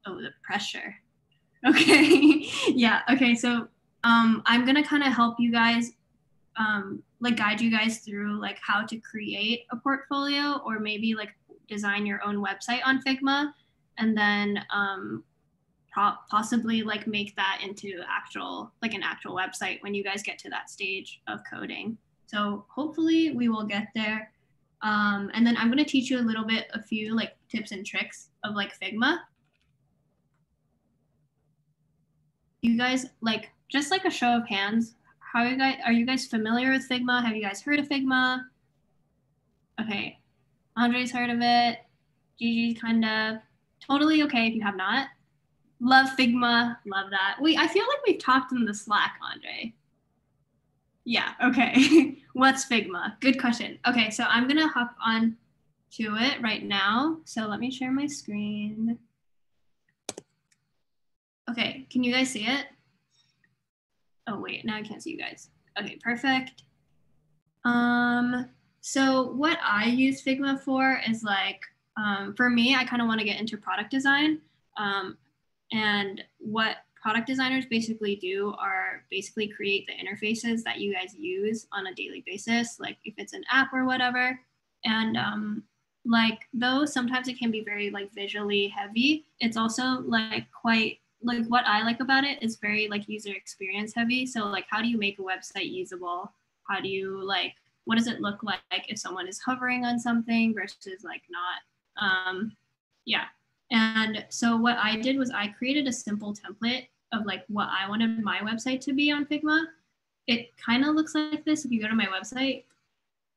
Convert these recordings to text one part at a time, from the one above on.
Oh, the pressure. Okay. Yeah. Okay. So I'm gonna kind of help you guys, like guide you guys through like how to create a portfolio or maybe like design your own website on Figma, and then possibly like make that into an actual website when you guys get to that stage of coding. So hopefully we will get there. And then I'm going to teach you a few like tips and tricks of like Figma. You guys, like, just like a show of hands, are you guys familiar with Figma? Have you guys heard of Figma? Okay. Andre's heard of it. Gigi's kind of. Totally okay if you have not. Love Figma. Love that. I feel like we've talked in the Slack, Andre. Yeah, okay. What's Figma? Good question. Okay, so I'm going to hop on to it right now. So let me share my screen. Okay, can you guys see it? Oh, wait, now I can't see you guys. Okay, perfect. So what I use Figma for is like, for me, I kind of want to get into product design. And what product designers basically do are basically create the interfaces that you guys use on a daily basis, like if it's an app or whatever. And like though sometimes it can be very like visually heavy, it's also like quite like what I like about it is very like user experience heavy. So like how do you make a website usable? How do you like, what does it look like if someone is hovering on something versus like not? Yeah. And so what I did was I created a simple template of like what I wanted my website to be on Figma. It kind of looks like this if you go to my website,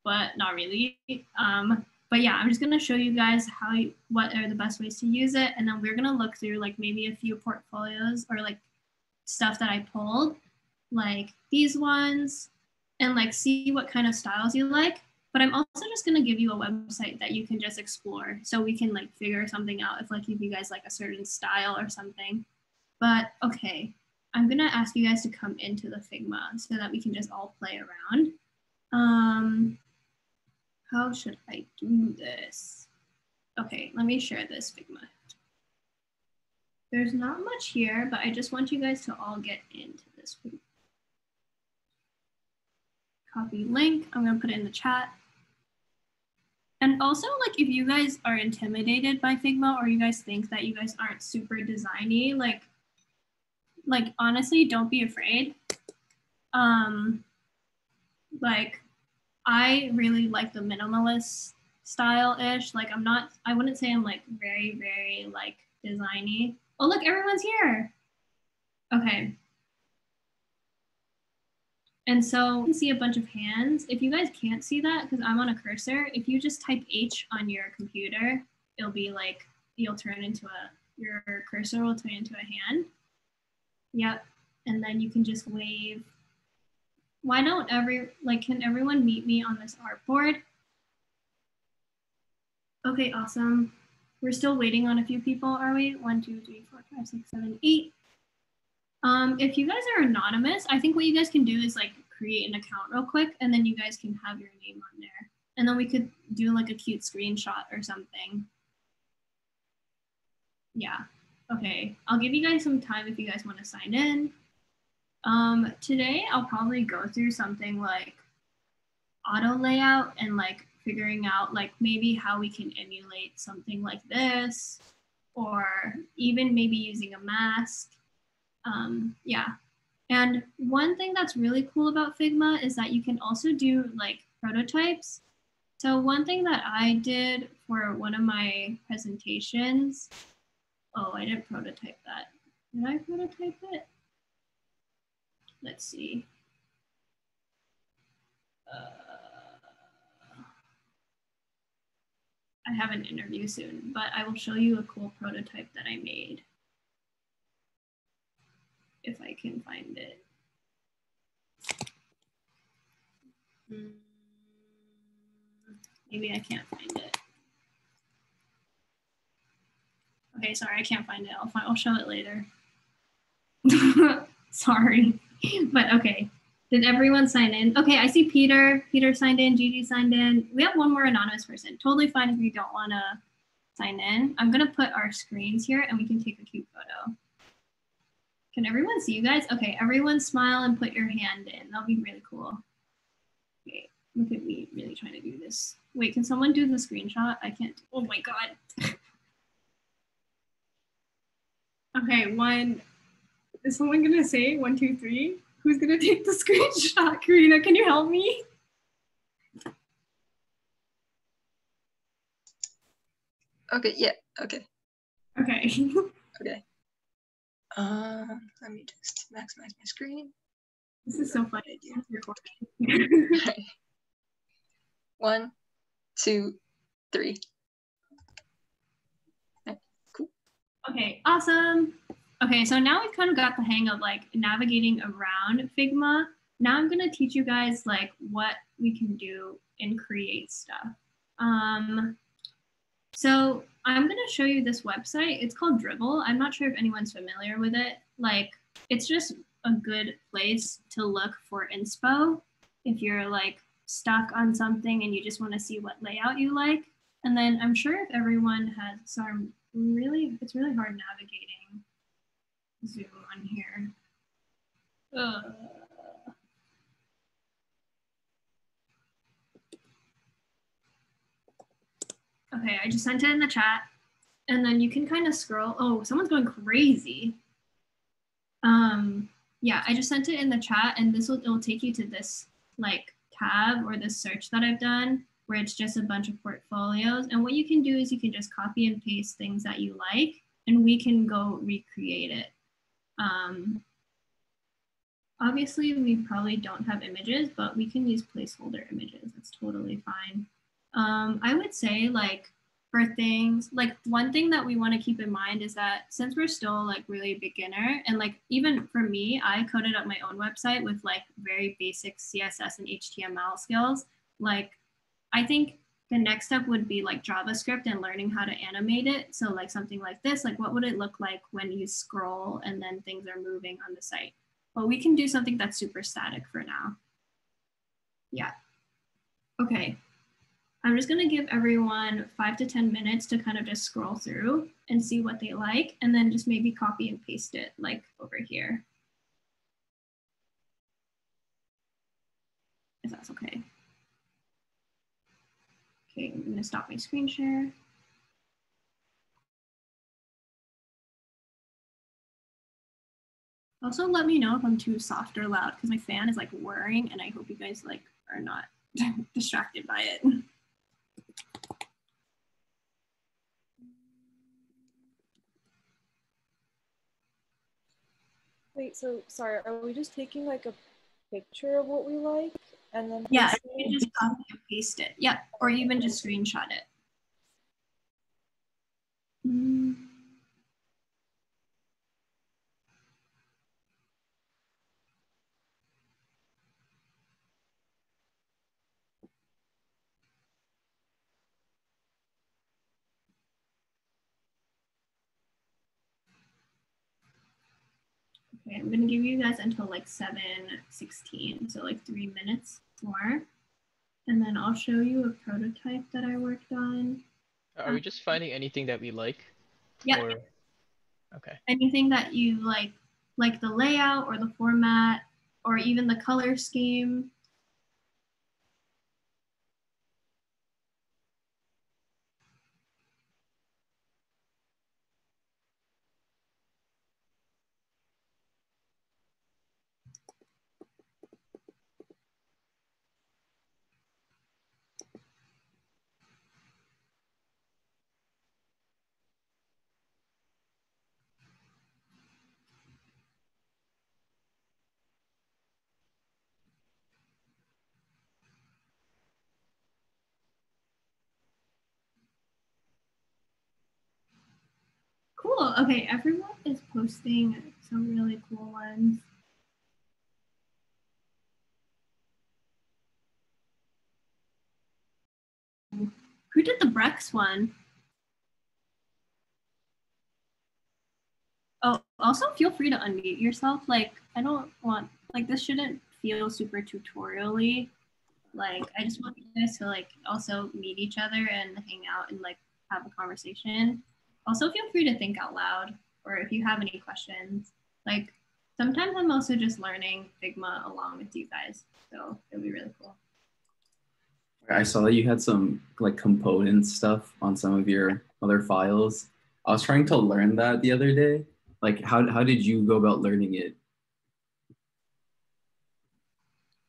but not really. But yeah, I'm just gonna show you guys what are the best ways to use it, and then we're gonna look through like maybe a few portfolios or like stuff that I pulled, like these ones, and like see what kind of styles you like. But I'm also just gonna give you a website that you can just explore so we can like figure something out if you guys like a certain style or something. But okay, I'm gonna ask you guys to come into the Figma so that we can just all play around. How should I do this? Okay, let me share this Figma. There's not much here, but I just want you guys to all get into this. Copy link, I'm gonna put it in the chat. And also, like, if you guys are intimidated by Figma or you guys think that you guys aren't super designy, like honestly, don't be afraid. Like, I really like the minimalist style-ish. Like, I wouldn't say I'm like very, very like designy. Oh, look, everyone's here. Okay. And so you can see a bunch of hands. If you guys can't see that, because I'm on a cursor, if you just type H on your computer, it'll be like, your cursor will turn into a hand. Yep. And then you can just wave. Why don't can everyone meet me on this artboard? Okay, awesome. We're still waiting on a few people, are we? 1, 2, 3, 4, 5, 6, 7, 8. If you guys are anonymous, I think what you guys can do is like create an account real quick, and then you guys can have your name on there. And then we could do like a cute screenshot or something. Yeah, okay. I'll give you guys some time if you guys want to sign in. Today, I'll probably go through something like auto layout and like figuring out like maybe how we can emulate something like this, or even maybe using a mask. Yeah. And one thing that's really cool about Figma is that you can also do like prototypes. So one thing that I did for one of my presentations, oh, I didn't prototype that. Did I prototype it? Let's see. I have an interview soon, but I will show you a cool prototype that I made. If I can find it. Maybe I can't find it. Okay, sorry, I can't find it. I'll show it later. Sorry, but okay. Did everyone sign in? Okay, I see Peter. Peter signed in, Gigi signed in. We have one more anonymous person. Totally fine if you don't want to sign in. I'm gonna put our screens here and we can take a cute photo. Can everyone see you guys? Okay, everyone smile and put your hand in. That'll be really cool. Okay, look at me really trying to do this. Wait, can someone do the screenshot? I can't. Oh my God. Okay, one. Is someone gonna say 1, 2, 3? Who's gonna take the screenshot? Karina, can you help me? Okay, yeah, okay. Okay. Okay. Let me just maximize my screen. This is so funny. Right. 1, 2, 3. Okay, cool. Okay, awesome. Okay, so now we've kind of got the hang of like navigating around Figma. Now I'm gonna teach you guys like what we can do and create stuff. So I'm gonna show you this website. It's called Dribble. I'm not sure if anyone's familiar with it. Like, it's just a good place to look for inspo if you're like stuck on something and you just want to see what layout you like. And then I'm sure if everyone has, so it's really hard navigating Zoom on here. Okay, I just sent it in the chat. And then you can kind of scroll. Oh, someone's going crazy. Yeah, I just sent it in the chat, and it'll take you to this like tab or this search that I've done where it's just a bunch of portfolios. And what you can do is you can just copy and paste things that you like, and we can go recreate it. Obviously, we probably don't have images, but we can use placeholder images. That's totally fine. I would say like for things like one thing that we want to keep in mind is that since we're still like really beginner and like even for me, I coded up my own website with like very basic CSS and HTML skills. Like I think the next step would be like JavaScript and learning how to animate it. So like something like this, like what would it look like when you scroll and then things are moving on the site? Well, we can do something that's super static for now. Yeah. Okay. I'm just going to give everyone 5 to 10 minutes to kind of just scroll through and see what they like, and then just maybe copy and paste it like over here. If that's okay. Okay, I'm going to stop my screen share. Also, let me know if I'm too soft or loud because my fan is like whirring, and I hope you guys like are not distracted by it. Wait, so sorry, are we just taking like a picture of what we like and then yeah, you can just copy and paste it. Yeah, or even just screenshot it. Okay, I'm gonna give you guys until like 7:16, so like 3 minutes more. And then I'll show you a prototype that I worked on. Are we just finding anything that we like? Yeah. Or... Okay. Anything that you like the layout or the format or even the color scheme. Cool. Okay, everyone is posting some really cool ones. Who did the Brex one? Oh, also feel free to unmute yourself. Like, I don't want, like, this shouldn't feel super tutorial-y. Like, I just want you guys to, like, also meet each other and hang out and, like, have a conversation. Also, feel free to think out loud, or if you have any questions. Like sometimes I'm also just learning Figma along with you guys, so it'll be really cool. I saw that you had some like component stuff on some of your other files. I was trying to learn that the other day. Like how did you go about learning it?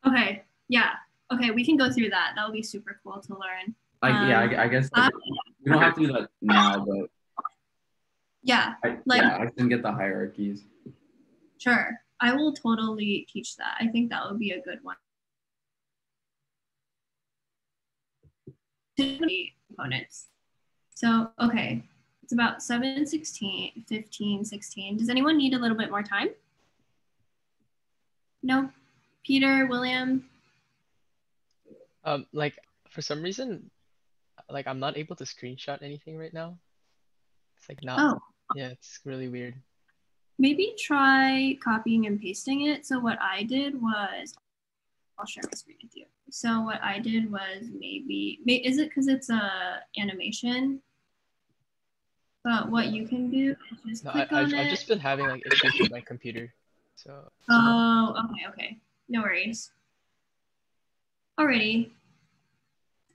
Okay, yeah. Okay, we can go through that. That would be super cool to learn. I guess like, we don't have to do that now, but yeah, I can get the hierarchies. Sure, I will totally teach that. I think that would be a good one. Components. So, okay, it's about 7:16, 15, 16. Does anyone need a little bit more time? No? Peter, William? Like for some reason, like I'm not able to screenshot anything right now. It's like not, Oh, yeah, it's really weird. maybe try copying and pasting it. So what I did was, I'll share my screen with you. So what I did was is it because it's a animation? But what you can do is just No, click on I've it. just been having like issues with my computer, so. Oh, okay. No worries. Alrighty.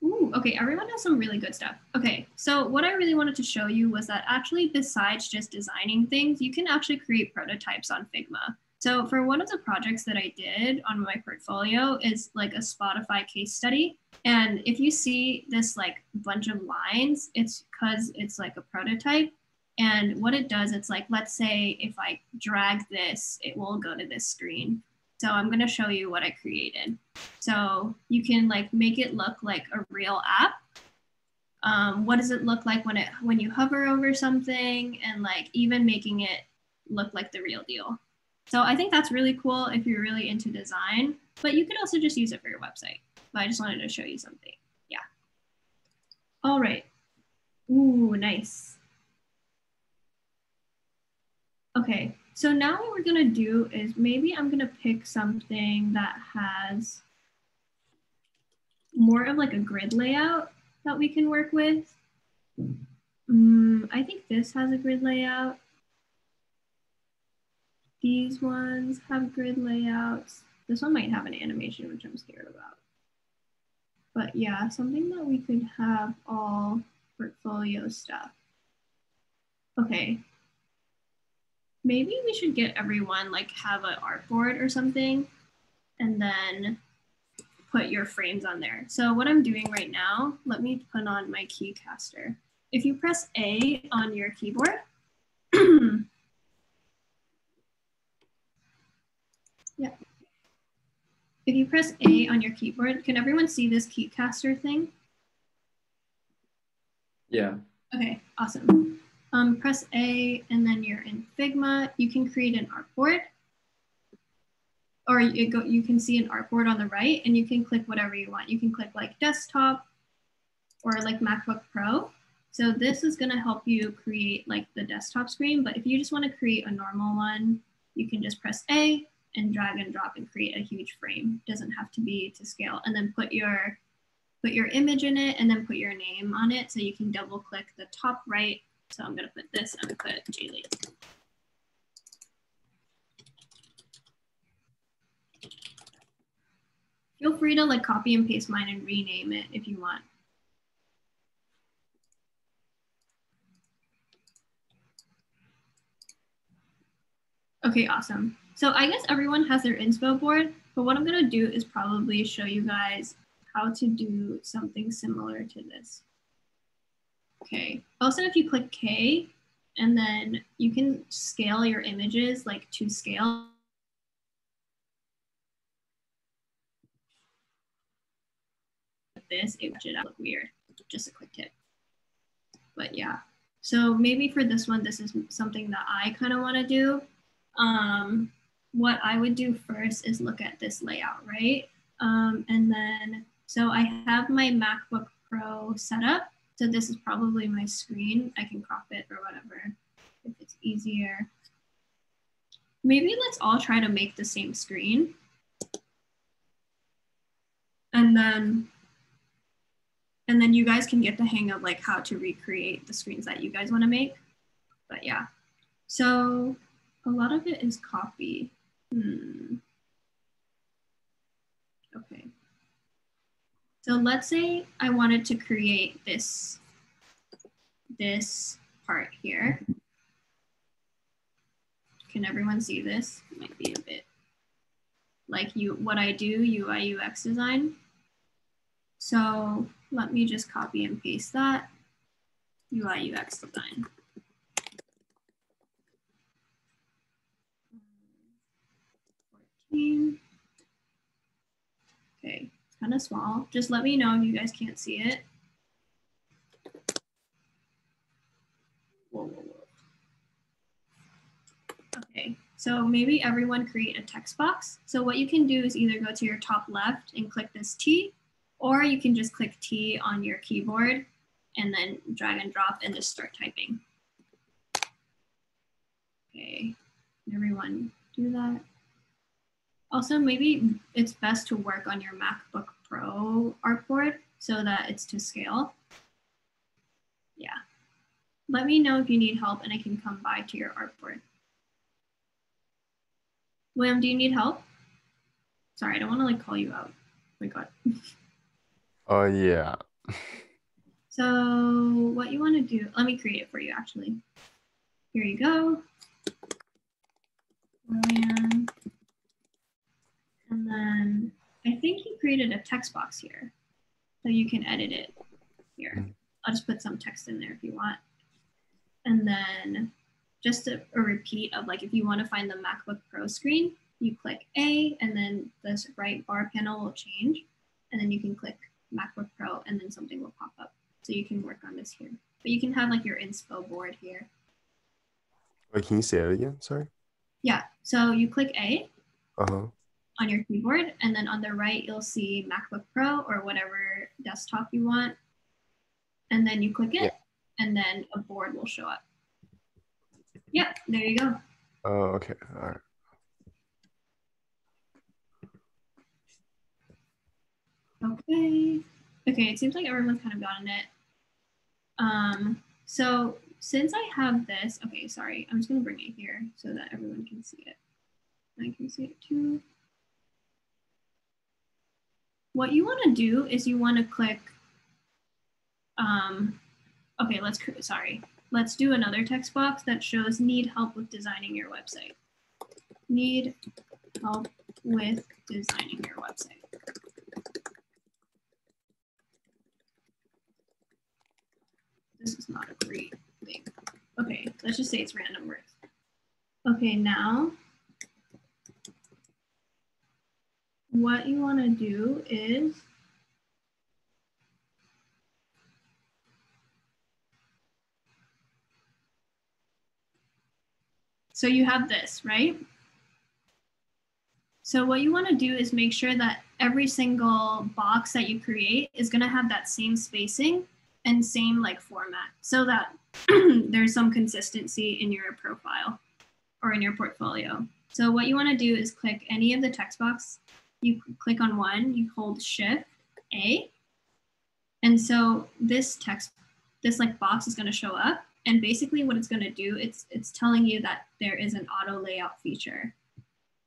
Ooh, okay, everyone has some really good stuff. Okay, so what I really wanted to show you was that actually besides just designing things, you can actually create prototypes on Figma. So for one of the projects that I did on my portfolio is like a Spotify case study. And if you see this like bunch of lines, it's because it's like a prototype. And what it does, it's like, let's say if I drag this, it will go to this screen. So I'm gonna show you what I created. So you can like make it look like a real app. What does it look like when you hover over something, and like even making it look like the real deal. So I think that's really cool if you're really into design, but you could also just use it for your website. But I just wanted to show you something. Yeah. All right. Ooh, nice. Okay, so now what we're gonna do is maybe I'm gonna pick something that has more of like a grid layout that we can work with. I think this has a grid layout. These ones have grid layouts. This one might have an animation, which I'm scared about. But yeah, something that we could have all portfolio stuff. Okay. Maybe we should get everyone like have an artboard or something, and then put your frames on there. So what I'm doing right now, let me put on my keycaster. If you press A on your keyboard, yeah. If you press A on your keyboard, can everyone see this keycaster thing? Yeah. Okay, awesome. Press A and then you're in Figma. You can create an artboard, or you can see an artboard on the right, and you can click whatever you want. You can click like desktop or like MacBook Pro. So this is gonna help you create like the desktop screen, but if you just wanna create a normal one, you can just press A and drag and drop and create a huge frame. It doesn't have to be to scale. And then put your image in it and then put your name on it. So you can double click the top right. So I'm gonna put this, I'm gonna put Jaylee. Feel free to like copy and paste mine and rename it if you want. Okay, awesome. So I guess everyone has their inspo board, but what I'm gonna do is probably show you guys how to do something similar to this. Okay, also if you click K, and then you can scale your images like to scale. This, it would look weird, just a quick tip. But yeah, so maybe for this one, this is something that I kind of want to do. What I would do first is look at this layout, right? And then, so I have my MacBook Pro set up. So this is probably my screen. I can crop it or whatever if it's easier. Maybe let's all try to make the same screen. And then And then you guys can get the hang of like how to recreate the screens that you guys want to make. But yeah, so a lot of it is copy. Okay. So let's say I wanted to create this part here. Can everyone see this? It might be a bit like what I do, UI UX design. So let me just copy and paste that, UI UX design. Okay, it's kind of small. Just let me know if you guys can't see it. Whoa. Okay, so maybe everyone create a text box. So what you can do is either go to your top left and click this T, or you can just click T on your keyboard and then drag and drop and just start typing. Okay, can everyone do that? Also, maybe it's best to work on your MacBook Pro artboard so that it's to scale. Yeah. Let me know if you need help and I can come by to your artboard. William, do you need help? Sorry, I don't want to like call you out. Oh my God. Oh, yeah. So what you want to do, let me create it for you actually. Here you go. William. And then I think you created a text box here. So you can edit it here. I'll just put some text in there if you want. And then just a repeat of like, if you want to find the MacBook Pro screen, you click A and then this right bar panel will change. And then you can click MacBook Pro and then something will pop up. So you can work on this here. But you can have like your inspo board here. Wait, can you say it again? Sorry. Yeah, so you click A on your keyboard, and then on the right, you'll see MacBook Pro or whatever desktop you want. And then you click it, and then a board will show up. Yeah, there you go. Oh, okay. All right. Okay. Okay, it seems like everyone's kind of gotten it. So since I have this, okay, sorry, I'm just gonna bring it here so that everyone can see it. I can see it too. What you want to do is you want to click, okay, let's do another text box that shows need help with designing your website. Need help with designing your website. This is not a great thing. Okay, let's just say it's random words. Okay, now what you want to do is so you have this, right? So what you want to do is make sure that every single box that you create is going to have that same spacing and same like format so that there's some consistency in your profile or in your portfolio. So what you want to do is click any of the text box. You click on one, you hold Shift A. And so this like box is going to show up. And basically what it's going to do, it's telling you that there is an auto layout feature.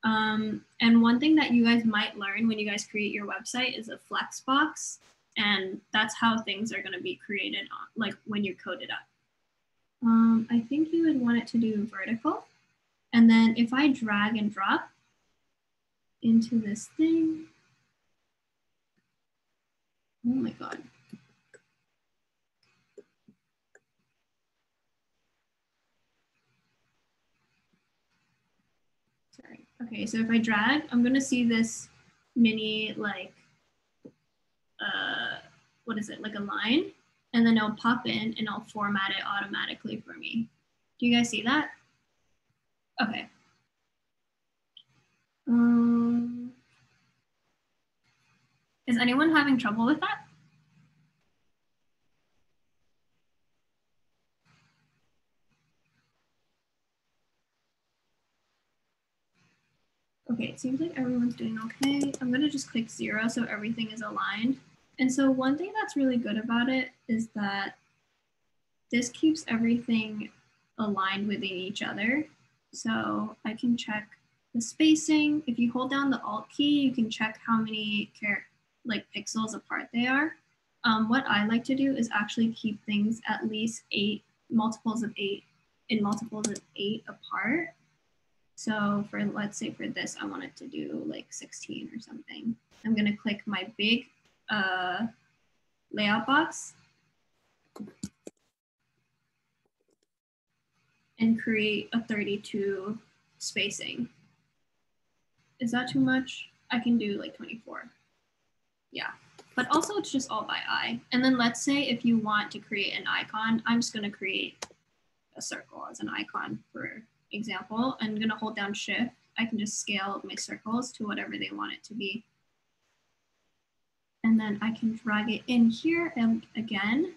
And one thing that you guys might learn when you guys create your website is a flex box. And that's how things are going to be created like when you code it up. I think you would want it to do vertical. And then if I drag and drop into this thing, oh my God. Sorry. Okay, so if I drag, I'm gonna see this mini like, what is it, like a line, and then it'll pop in and I'll format it automatically for me. Do you guys see that? Okay. Is anyone having trouble with that? Okay, it seems like everyone's doing okay. I'm gonna just click 0 so everything is aligned. And so one thing that's really good about it is that this keeps everything aligned within each other. So I can check the spacing. If you hold down the Alt key, you can check how many pixels apart they are. What I like to do is actually keep things at least 8 multiples of 8 in multiples of 8 apart. So for, let's say for this, I want it to do like 16 or something. I'm gonna click my big layout box and create a 32 spacing. Is that too much? I can do like 24. Yeah, but also it's just all by eye. And then let's say if you want to create an icon, I'm just gonna create a circle as an icon, for example. I'm gonna hold down Shift. I can just scale my circles to whatever they want it to be. And then I can drag it in here and again.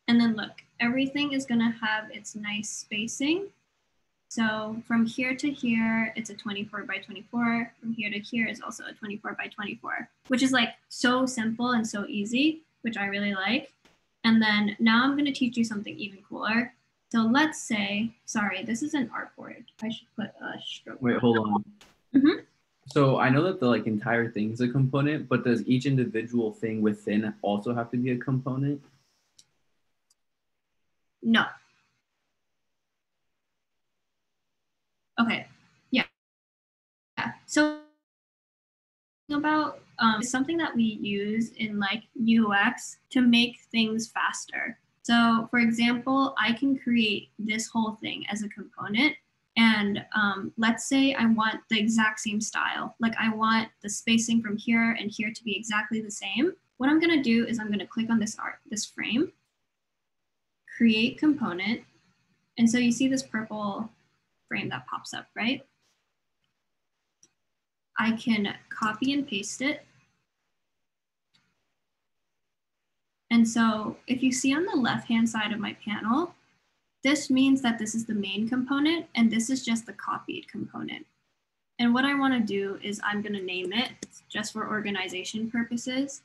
And then look, everything is gonna have its nice spacing. So from here to here, it's a 24 by 24. From here to here is also a 24 by 24, which is like so simple and so easy, which I really like. And then now I'm gonna teach you something even cooler. So let's say, sorry, this is an artboard. I should put a stroke. Wait, hold on. Mm-hmm. So I know that the entire thing is a component, but does each individual thing within also have to be a component? No. Okay. Yeah. So about something that we use in like UX to make things faster. So for example, I can create this whole thing as a component. And let's say I want the exact same style. Like I want the spacing from here and here to be exactly the same. What I'm gonna do is I'm gonna click on this frame, create component. And so you see this purple frame that pops up, right? I can copy and paste it. And so if you see on the left-hand side of my panel, this means that this is the main component and this is just the copied component. And what I want to do is I'm going to name it just for organization purposes.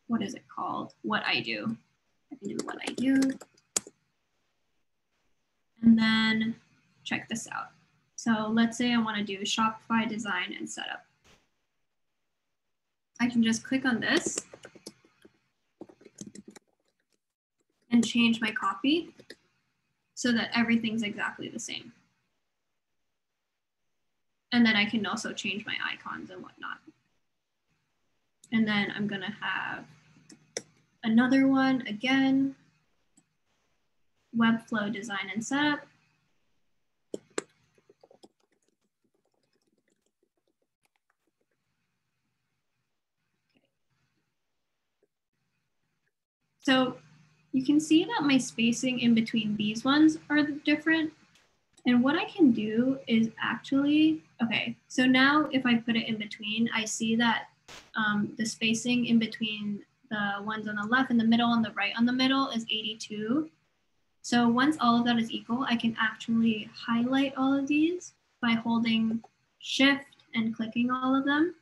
What is it called? What I do. I can do what I do. And then check this out. So let's say I want to do Shopify design and setup. I can just click on this and change my copy so that everything's exactly the same. And then I can also change my icons and whatnot. And then I'm gonna have another one again, Webflow design and setup. So you can see that my spacing in between these ones are different. And what I can do is actually, okay, so now if I put it in between, I see that the spacing in between the ones on the left and the middle and the right on the middle is 82. So once all of that is equal, I can actually highlight all of these by holding Shift and clicking all of them.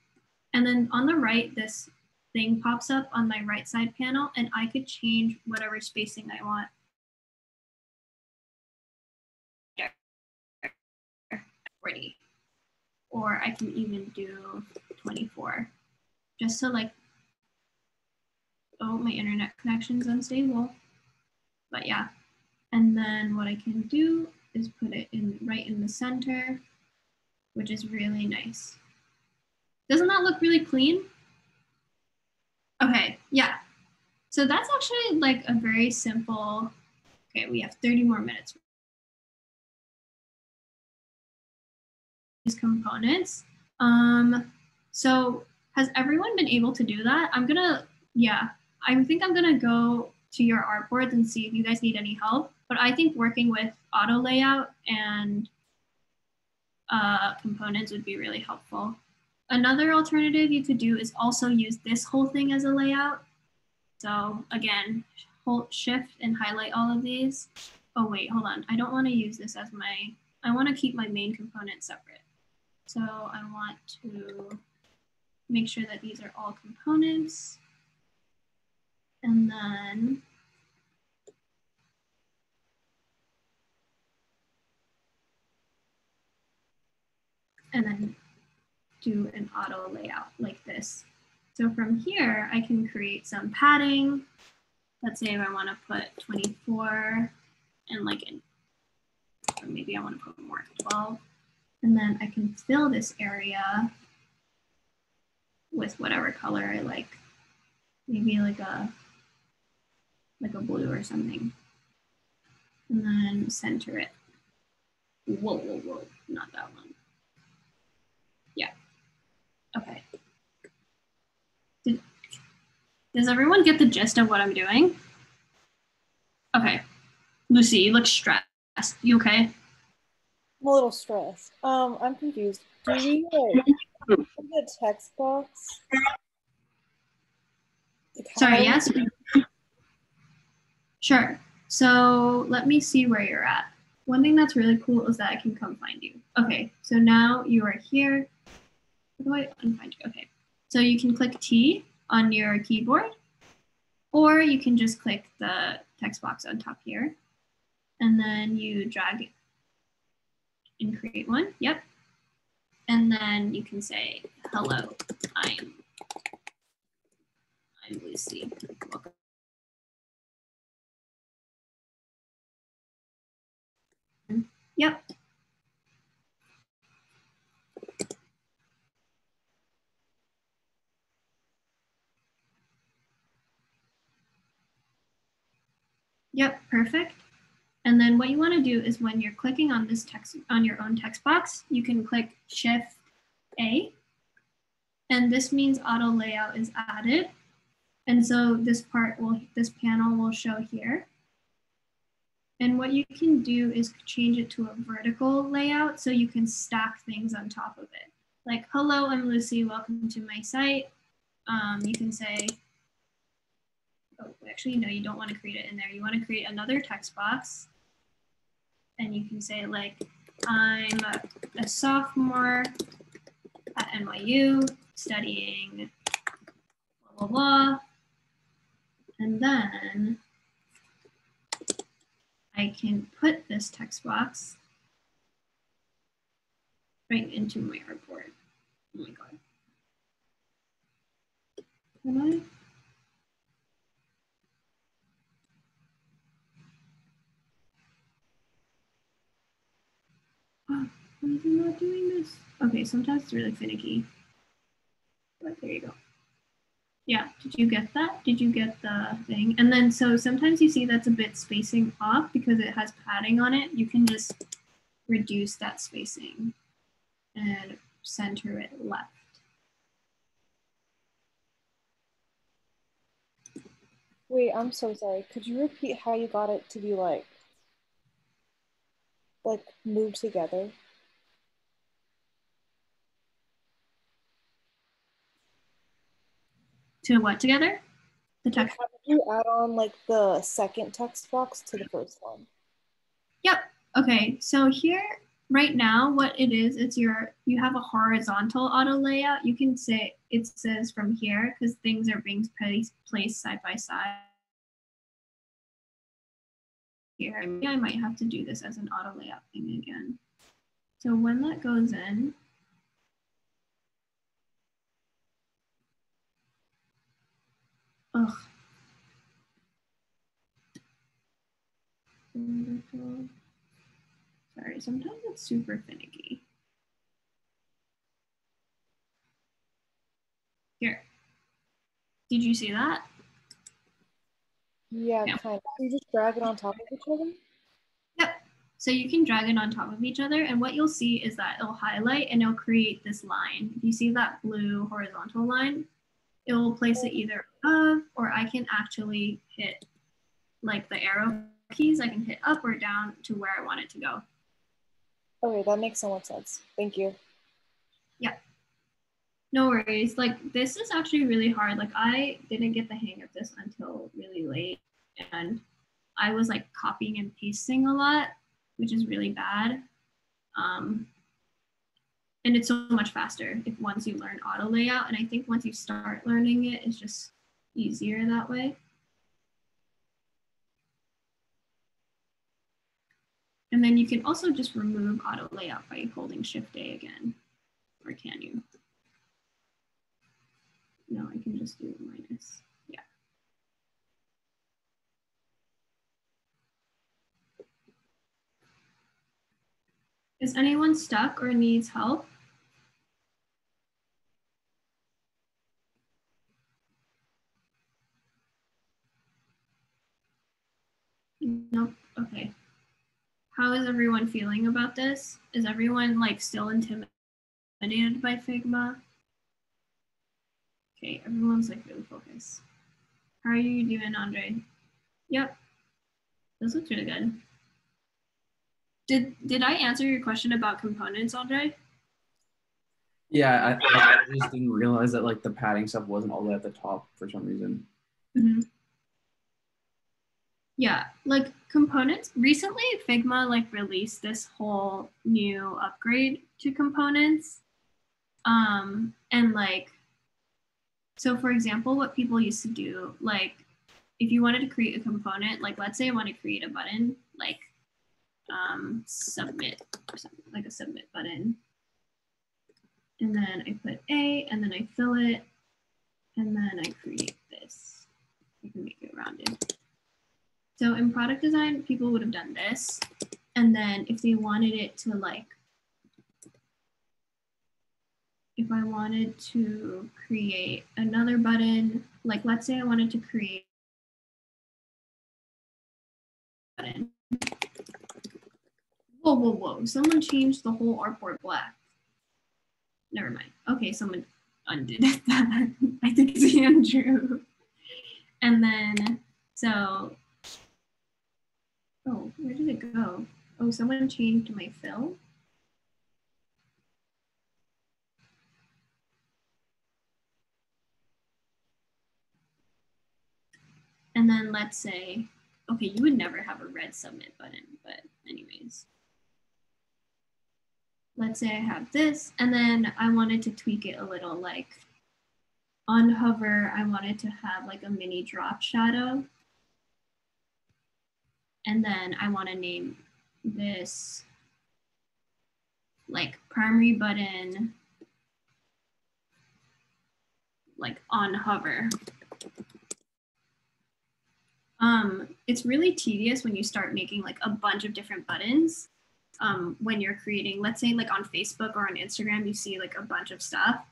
And then on the right, this thing pops up on my right side panel and I could change whatever spacing I want. 40, or I can even do 24, just to like, oh, my internet connection's unstable, but yeah. And then what I can do is put it in right in the center, which is really nice. Doesn't that look really clean? Okay, yeah. So that's actually like a very simple, okay, we have 30 more minutes. These components. So has everyone been able to do that? I'm gonna, yeah, I think I'm gonna go to your artboards and see if you guys need any help. But I think working with auto layout and components would be really helpful. Another alternative you could do is also use this whole thing as a layout. So again, hold Shift and highlight all of these. Oh wait, hold on. I don't want to use this as my, I want to keep my main component separate. So I want to make sure that these are all components. And then do an auto layout like this. So from here, I can create some padding. Let's say if I want to put 24 and like, or maybe I want to put more, 12. And then I can fill this area with whatever color I like. Maybe like a blue or something. And then center it. Whoa, whoa, whoa, not that one. Yeah, okay. Does everyone get the gist of what I'm doing? Okay, Lucy, you look stressed. You okay? I'm a little stressed. I'm confused. Do we like the text box? Sorry, yes? Sure. So let me see where you're at. One thing that's really cool is that I can come find you. Okay, so now you are here. How do I unfind you? Okay, so you can click T on your keyboard, or you can just click the text box on top here, and then you drag it and create one. Yep. And then you can say, hello, I'm Lucy. Welcome. Yep. Yep, perfect. And then what you want to do is when you're clicking on this text, on your own text box, you can click Shift A. And this means auto layout is added. And so this panel will show here. And what you can do is change it to a vertical layout so you can stack things on top of it. Like, hello, I'm Lucy, welcome to my site. You can say, oh, actually, no, you don't want to create it in there. You want to create another text box. And you can say like, I'm a sophomore at NYU studying blah, blah, blah. And then I can put this text box right into my artboard. Oh my God. Can I? Oh, why is it not doing this? Okay, sometimes it's really finicky. But there you go. Yeah, did you get that? Did you get the thing? And then so sometimes you see that's a bit spacing off because it has padding on it. You can just reduce that spacing and center it left. Wait, I'm so sorry. Could you repeat how you got it to be like moved together? To what together? The text. How did you add on like the second text box to the first one? Yep. Okay. So here, right now, what it is, it's you have a horizontal auto layout. You can say it says from here because things are being placed side by side. Here, maybe I might have to do this as an auto layout thing again. So when that goes in, ugh. Sorry, sometimes it's super finicky. Here. Did you see that? Yeah, kind of. You just drag it on top of each other? Yep. So you can drag it on top of each other, and what you'll see is that it'll highlight and it'll create this line. If you see that blue horizontal line, it will place it either above, or I can actually hit like the arrow keys. I can hit up or down to where I want it to go. Okay, that makes so much sense. Thank you. Yeah. No worries. Like this is actually really hard. Like I didn't get the hang of this until really late, and I was like copying and pasting a lot, which is really bad. And it's so much faster if once you learn auto layout. And I think once you start learning it, it's just easier that way. And then you can also just remove auto layout by holding Shift A again, or can you? No, I can just do minus, yeah. Is anyone stuck or needs help? Nope, okay. How is everyone feeling about this? Is everyone like still intimidated by Figma? Okay, everyone's like really focused. How are you doing, Andre? Yep, this looks really good. Did I answer your question about components, Andre? Yeah, I just didn't realize that like the padding stuff wasn't all the way at the top for some reason. Mm-hmm. Yeah, like components. Recently, Figma like released this whole new upgrade to components. And like, so for example, what people used to do, like if you wanted to create a component, like let's say I want to create a button, like submit or something, like a submit button. And then I put A, and then I fill it, and then I create this. I can make it rounded. So in product design, people would have done this. And then if they wanted it to like, if I wanted to create another button, like let's say I wanted to create a button. Whoa, whoa, whoa. Someone changed the whole artboard black. Never mind. Okay, someone undid that. I think it's Andrew. And then, so, oh, where did it go? Oh, someone changed my fill. And then let's say, okay, you would never have a red submit button, but anyways. Let's say I have this, and then I wanted to tweak it a little, like on hover, I wanted to have like a mini drop shadow. And then I want to name this like primary button, like on hover. It's really tedious when you start making like a bunch of different buttons. When you're creating, let's say like on Facebook or on Instagram, you see like a bunch of stuff.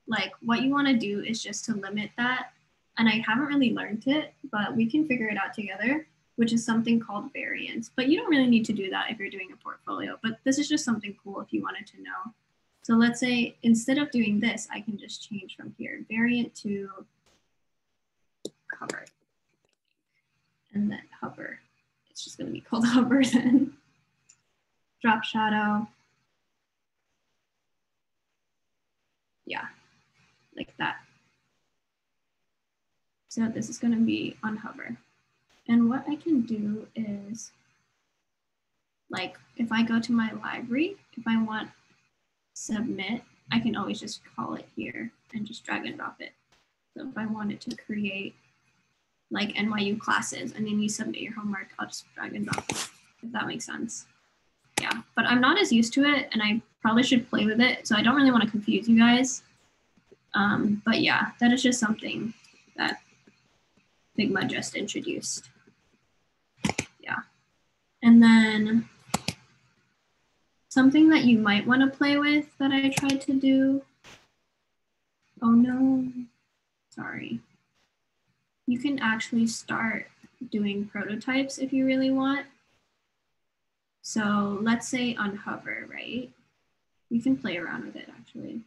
Like what you want to do is just to limit that. And I haven't really learned it, but we can figure it out together, which is something called variants. But you don't really need to do that if you're doing a portfolio, but this is just something cool if you wanted to know. So let's say instead of doing this, I can just change from here, variant to cover. And then hover. It's just going to be called hover then. Drop shadow. Yeah, like that. So this is going to be on hover. And what I can do is, like, if I go to my library, if I want submit, I can always just call it here and just drag and drop it. So if I wanted to create like NYU classes and then you submit your homework, I'll just drag and drop it, if that makes sense. Yeah, but I'm not as used to it and I probably should play with it. So I don't really want to confuse you guys. But yeah, that is just something that Figma just introduced. Yeah. And then something that you might want to play with that I tried to do. Oh no, sorry. You can actually start doing prototypes if you really want. So let's say on hover, right? You can play around with it actually.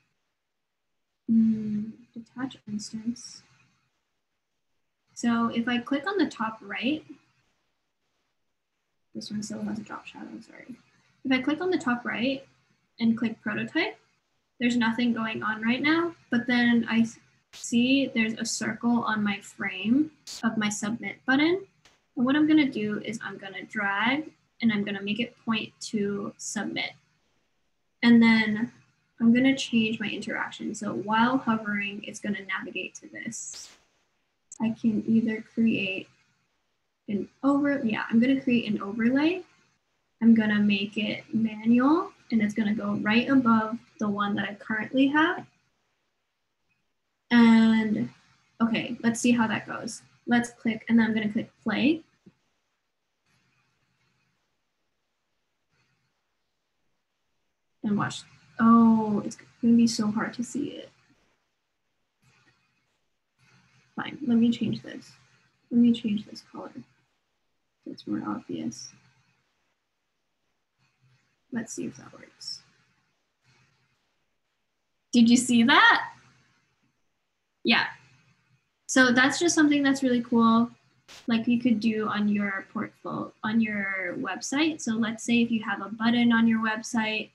Detach instance. So if I click on the top right, this one still has a drop shadow, sorry. If I click on the top right and click prototype, there's nothing going on right now, but then I see there's a circle on my frame of my submit button. And what I'm gonna do is I'm gonna drag and I'm gonna make it point to submit. And then I'm gonna change my interaction. So while hovering, it's gonna navigate to this. I can either create I'm gonna create an overlay. I'm gonna make it manual and it's gonna go right above the one that I currently have. And okay, let's see how that goes. Let's click, and then I'm gonna click play. And watch. Oh, it's gonna be so hard to see it. Fine, let me change this. Let me change this color so it's more obvious. Let's see if that works. Did you see that? Yeah. So that's just something that's really cool, like you could do on your portfolio, on your website. So let's say if you have a button on your website,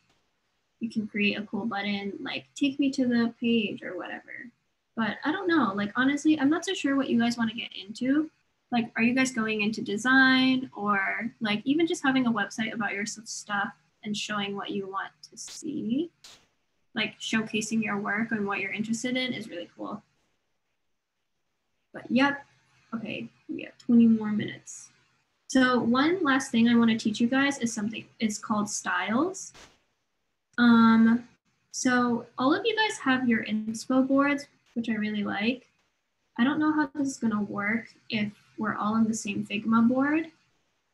you can create a cool button like take me to the page or whatever. But I don't know, like honestly, I'm not so sure what you guys want to get into. Like, are you guys going into design or like even just having a website about your stuff and showing what you want to see? Like showcasing your work and what you're interested in is really cool. But yep, okay, we have 20 more minutes. So one last thing I want to teach you guys is something, it's called styles. So all of you guys have your inspo boards, which I really like. I don't know how this is gonna work if we're all on the same Figma board,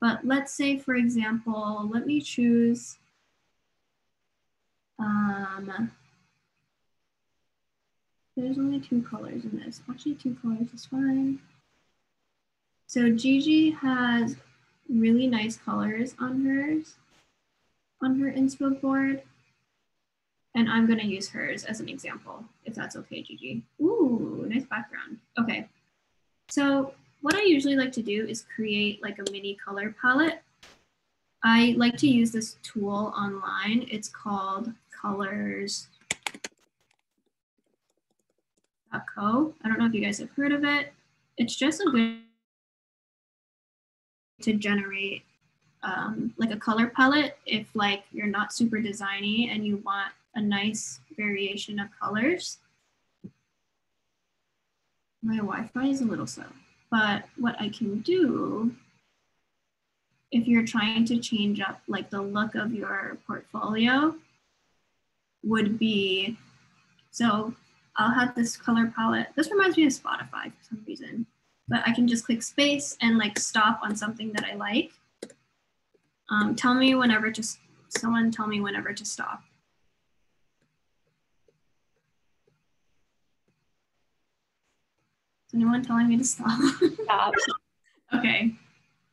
but let's say, for example, let me choose, there's only 2 colors in this. Actually, 2 colors is fine. So Gigi has really nice colors on hers, on her inspo board. And I'm gonna use hers as an example, if that's okay, Gigi. Ooh, nice background. Okay, so what I usually like to do is create like a mini color palette. I like to use this tool online. It's called colors.co. I don't know if you guys have heard of it. It's just a good to generate like a color palette if like you're not super designy and you want a nice variation of colors. My Wi-Fi is a little slow, but what I can do if you're trying to change up like the look of your portfolio would be, so I'll have this color palette. This reminds me of Spotify for some reason, but I can just click space and like stop on something that I like. Tell me whenever to, someone tell me whenever to stop. Is anyone telling me to stop? Stop. Okay,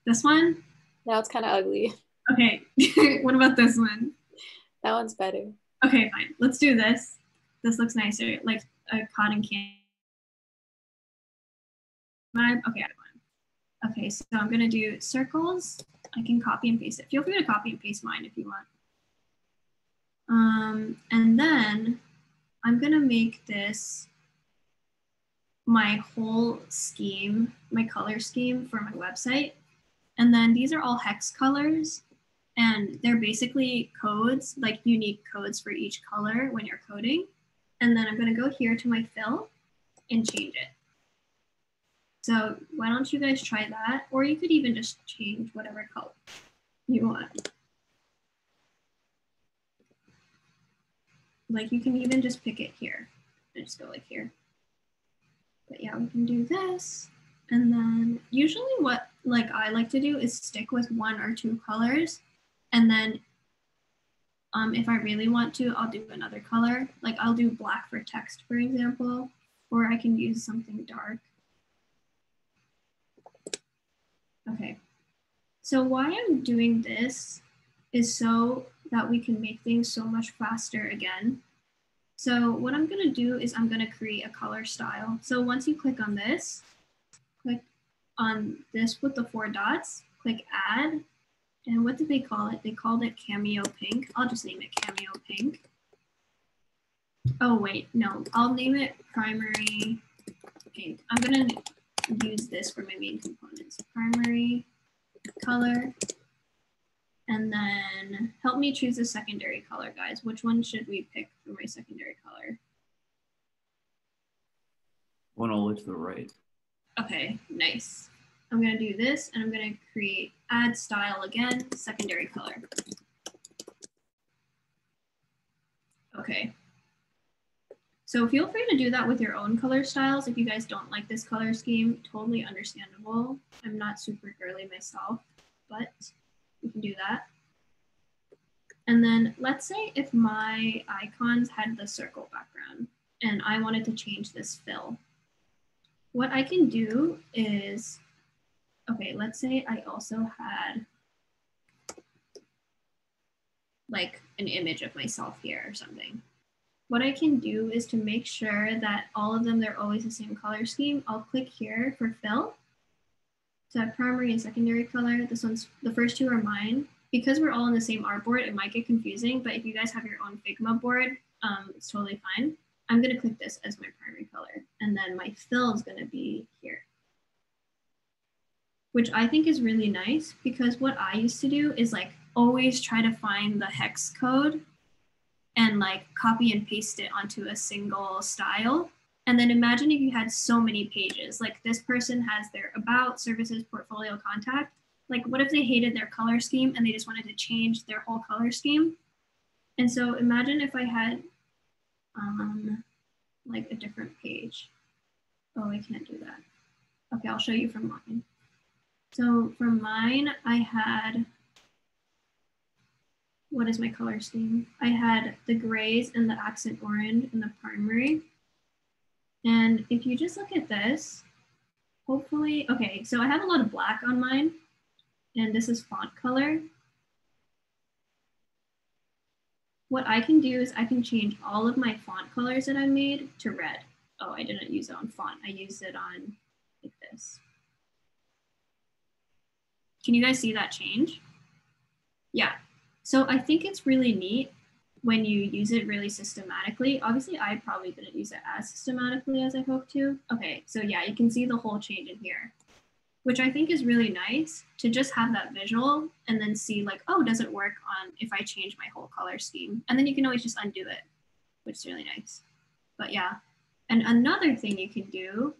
this one? Now it's kind of ugly. Okay, what about this one? That one's better. Okay, fine, let's do this. This looks nicer, like a cotton candy vibe. Okay, okay, so I'm gonna do circles. I can copy and paste it. Feel free to copy and paste mine if you want. And then I'm gonna make this my whole scheme, my color scheme for my website. And then these are all hex colors and they're basically codes, like unique codes for each color when you're coding. And then I'm gonna go here to my fill and change it. So why don't you guys try that? Or you could even just change whatever color you want. Like you can even just pick it here and just go like here. But yeah, we can do this. And then usually what like I like to do is stick with 1 or 2 colors. And then if I really want to, I'll do another color. Like I'll do black for text, for example, or I can use something dark. Okay, so why I'm doing this is so that we can make things so much faster again. So what I'm gonna do is I'm gonna create a color style. So once you click on this, click on this with the 4 dots, click add. And what did they call it? They called it cameo pink. I'll just name it cameo pink. Oh wait, no, I'll name it primary pink. I'm gonna use this for my main components. Primary color, and then then help me choose a secondary color, guys. Which one should we pick for my secondary color? One all the way to the right. Okay, nice. I'm gonna do this and I'm gonna create add style again, secondary color. Okay. So feel free to do that with your own color styles. If you guys don't like this color scheme, totally understandable. I'm not super girly myself, but we can do that. And then let's say if my icons had the circle background and I wanted to change this fill. What I can do is, okay, let's say I also had like an image of myself here or something. What I can do is to make sure that all of them, they're always the same color scheme. I'll click here for fill. So I have primary and secondary color. This one's, the first two are mine. Because we're all on the same artboard, it might get confusing, but if you guys have your own Figma board, it's totally fine. I'm gonna click this as my primary color, and then my fill is gonna be here. Which I think is really nice because what I used to do is like always try to find the hex code and like copy and paste it onto a single style. And then imagine if you had so many pages, like this person has their about, services, portfolio, contact. Like what if they hated their color scheme and they just wanted to change their whole color scheme? And so imagine if I had like a different page. Oh, I can't do that. Okay, I'll show you from mine. So from mine, I had, what is my color scheme? I had the grays and the accent orange in the primary. And if you just look at this, hopefully, okay, so I have a lot of black on mine, and this is font color. What I can do is I can change all of my font colors that I made to red. Oh, I didn't use it on font. I used it on like this. Can you guys see that change? Yeah. So I think it's really neat when you use it really systematically. Obviously, I probably didn't use it as systematically as I hoped to. Okay, so yeah, you can see the whole change in here, which I think is really nice to just have that visual and then see like, oh, does it work on if I change my whole color scheme? And then you can always just undo it, which is really nice. But yeah, and another thing you can do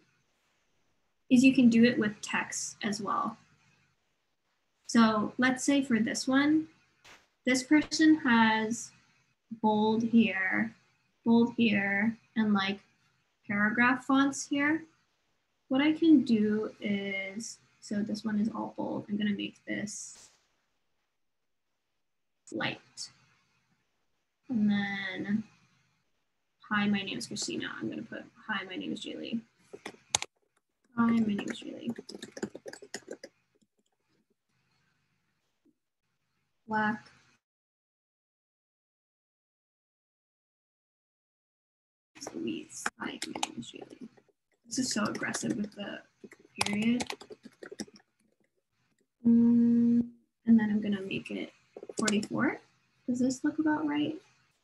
is you can do it with text as well. So let's say for this one, this person has bold here, and like paragraph fonts here. What I can do is, so this one is all bold. I'm gonna make this light. And then, hi, my name is Christina. I'm gonna put, hi, my name is Julie. Hi, my name is Julie. Black. Louise. Hi, my name is Julie. This is so aggressive with the period. And then I'm gonna make it 44. Does this look about right?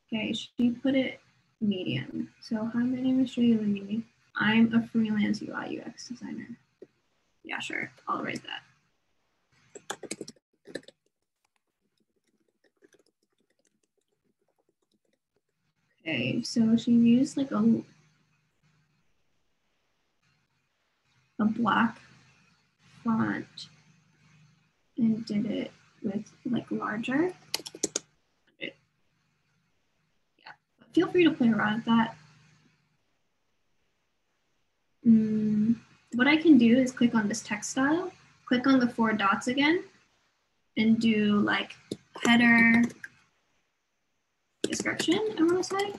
Okay, she put it medium. So hi, my name is Julie. I'm a freelance UI UX designer. Yeah, sure, I'll write that. Okay, so she used like a black font and did it with like larger. Yeah, but feel free to play around with that. What I can do is click on this text style, click on the 4 dots again, and do like header description, I want to say,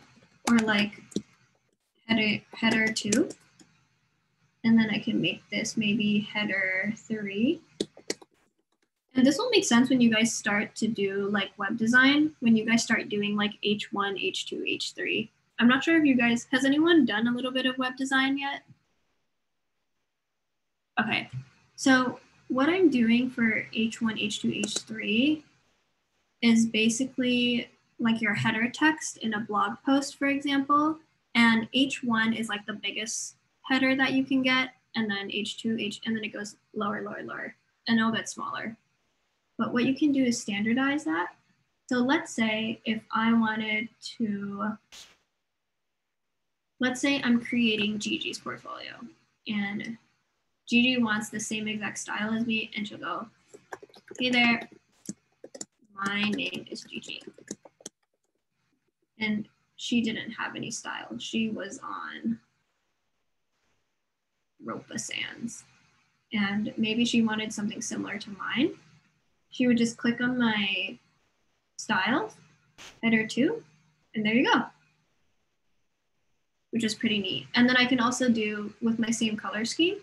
or like header 2. And then I can make this maybe header 3. And this will make sense when you guys start to do like web design, when you guys start doing like H1, H2, H3. I'm not sure if you guys, has anyone done a little bit of web design yet? Okay, so what I'm doing for H1, H2, H3 is basically like your header text in a blog post, for example. And H1 is like the biggest header that you can get. And then H2, and then it goes lower, lower, lower, and a little bit smaller. But what you can do is standardize that. So let's say if I wanted to, let's say I'm creating Gigi's portfolio and Gigi wants the same exact style as me, and she'll go, hey there, my name is Gigi. And she didn't have any style. She was on Ropa Sands. And maybe she wanted something similar to mine. She would just click on my styles, header 2, and there you go, which is pretty neat. And then I can also do, with my same color scheme,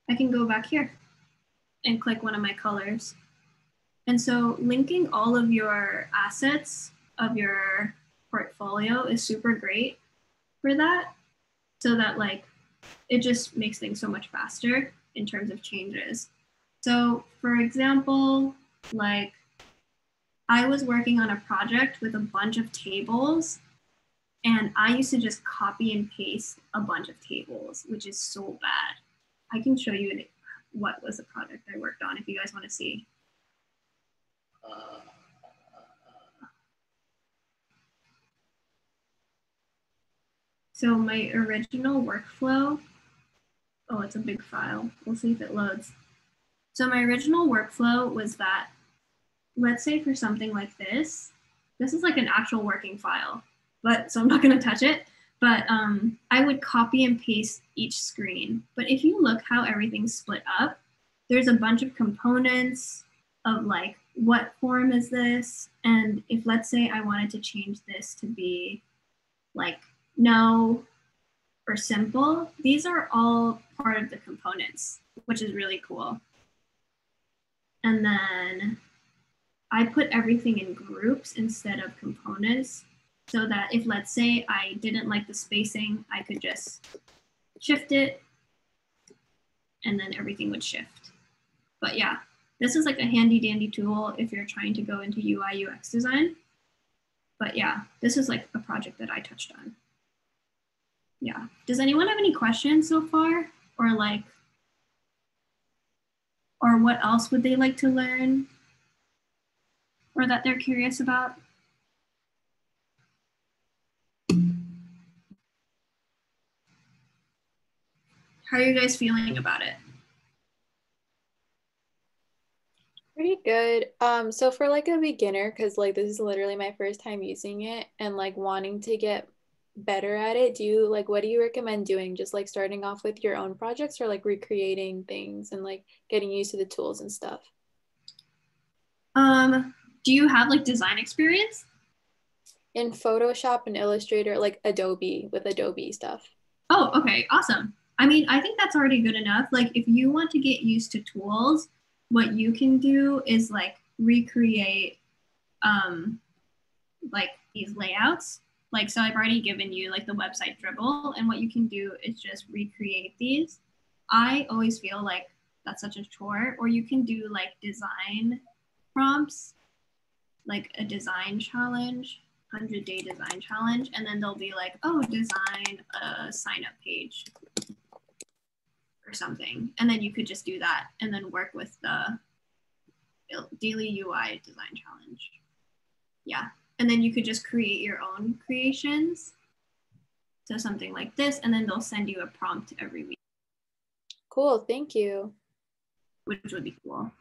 I can go back here and click one of my colors. And so linking all of your assets of your portfolio is super great for that, so that like it just makes things so much faster in terms of changes. So for example, like I was working on a project with a bunch of tables, and I used to just copy and paste a bunch of tables, which is so bad. I can show you what was the project I worked on if you guys want to see. So my original workflow, oh, it's a big file. We'll see if it loads. So my original workflow was that, let's say for something like this is like an actual working file, but so I'm not gonna touch it, but I would copy and paste each screen. But if you look how everything's split up, there's a bunch of components of like, what form is this? And if let's say I wanted to change this to be like no or simple, these are all part of the components, which is really cool. And then I put everything in groups instead of components, so that if let's say I didn't like the spacing, I could just shift it and then everything would shift. But yeah, this is like a handy dandy tool if you're trying to go into UI UX design. But yeah, this is like a project that I touched on. Yeah. Does anyone have any questions so far? Or like, or what else would they like to learn? Or that they're curious about? How are you guys feeling about it? Pretty good. So for like a beginner, because like this is literally my first time using it and like wanting to get better at it, what do you recommend doing? Just like starting off with your own projects, or like recreating things and like getting used to the tools and stuff? Do you have like design experience? In Photoshop and Illustrator, like Adobe, with Adobe stuff. Oh, okay, awesome. I mean, I think that's already good enough. Like if you want to get used to tools, what you can do is like recreate like these layouts. Like, so I've already given you like the website dribble, and what you can do is just recreate these. I always feel like that's such a chore. Or you can do like design prompts, like a design challenge, 100-day design challenge, and then they'll be like, oh, design a sign up page or something. And then you could just do that and then work with the daily UI design challenge. Yeah. And then you could just create your own creations. So something like this, and then they'll send you a prompt every week. Cool, thank you. Which would be cool.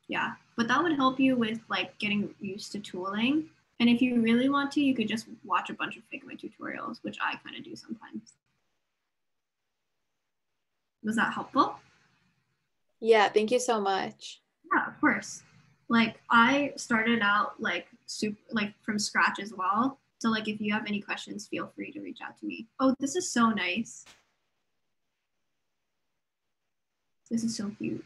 Yeah, but that would help you with like getting used to tooling. And if you really want to, you could just watch a bunch of Figma tutorials, which I kind of do sometimes. Was that helpful? Yeah, thank you so much. Yeah, of course. Like I started out like from scratch as well. So like if you have any questions, feel free to reach out to me. Oh, this is so nice. This is so cute.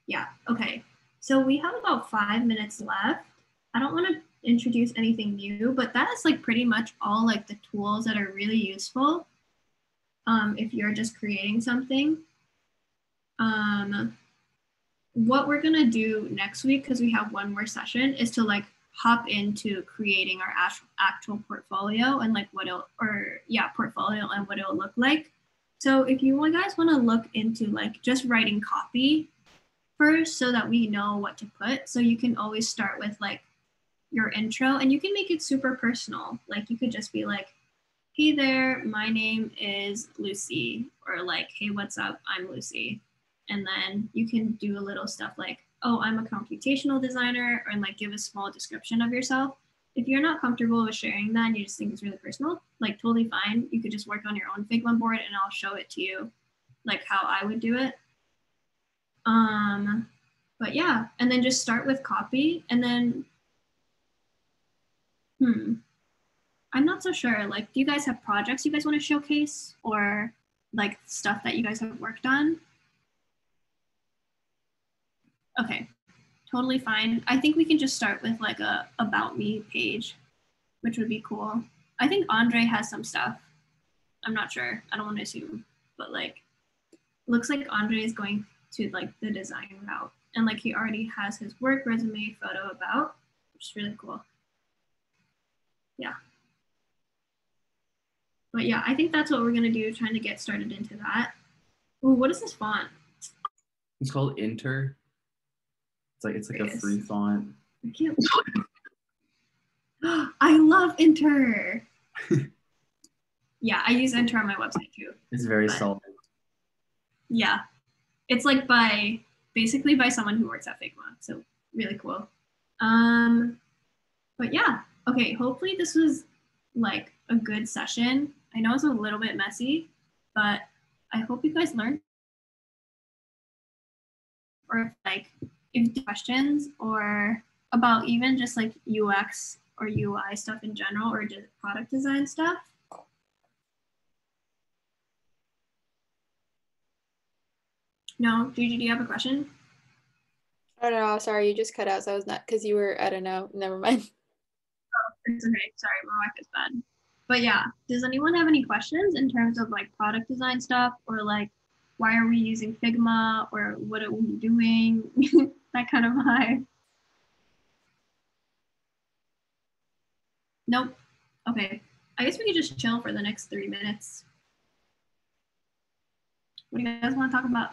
Yeah, okay. So we have about 5 minutes left. I don't want to introduce anything new, but that is like pretty much all like the tools that are really useful if you're just creating something. What we're gonna do next week, because we have one more session, is to like hop into creating our actual portfolio and like portfolio and what it'll look like. So if you guys want to look into like just writing copy first, so that we know what to put. So you can always start with like your intro, and you can make it super personal. Like you could just be like, hey there, my name is Lucy, or like, hey, what's up? I'm Lucy. And then you can do a little stuff like, oh, I'm a computational designer, or like give a small description of yourself. If you're not comfortable with sharing that and you just think it's really personal, like totally fine. You could just work on your own Figma board and I'll show it to you like how I would do it. But yeah, and then just start with copy and then, I'm not so sure. Like, do you guys have projects you guys want to showcase or like stuff that you guys have worked on? Okay, totally fine. I think we can just start with like a about me page, which would be cool. I think Andre has some stuff. I'm not sure. I don't want to assume, but like, looks like Andre is going to like the design route, and like he already has his work resume photo about, which is really cool. Yeah. But yeah, I think that's what we're gonna do, trying to get started into that. Ooh, what is this font? It's called Inter. It's like a free font. I can't. I love Inter. Yeah, I use Inter on my website too. It's very solid. Yeah, it's like basically by someone who works at Figma, so really cool. But yeah, okay. Hopefully this was like a good session. I know it's a little bit messy, but I hope you guys learned. Or like if questions or about even just like UX or UI stuff in general or just product design stuff. No, Gigi, do you have a question? Oh no, sorry, you just cut out. So I was not, because you were, I don't know, never mind. Oh, it's okay. Sorry, my mic is bad. But yeah, does anyone have any questions in terms of like product design stuff or like why are we using Figma or what are we doing? That kind of vibe. Nope. Okay. I guess we could just chill for the next 3 minutes. What do you guys want to talk about?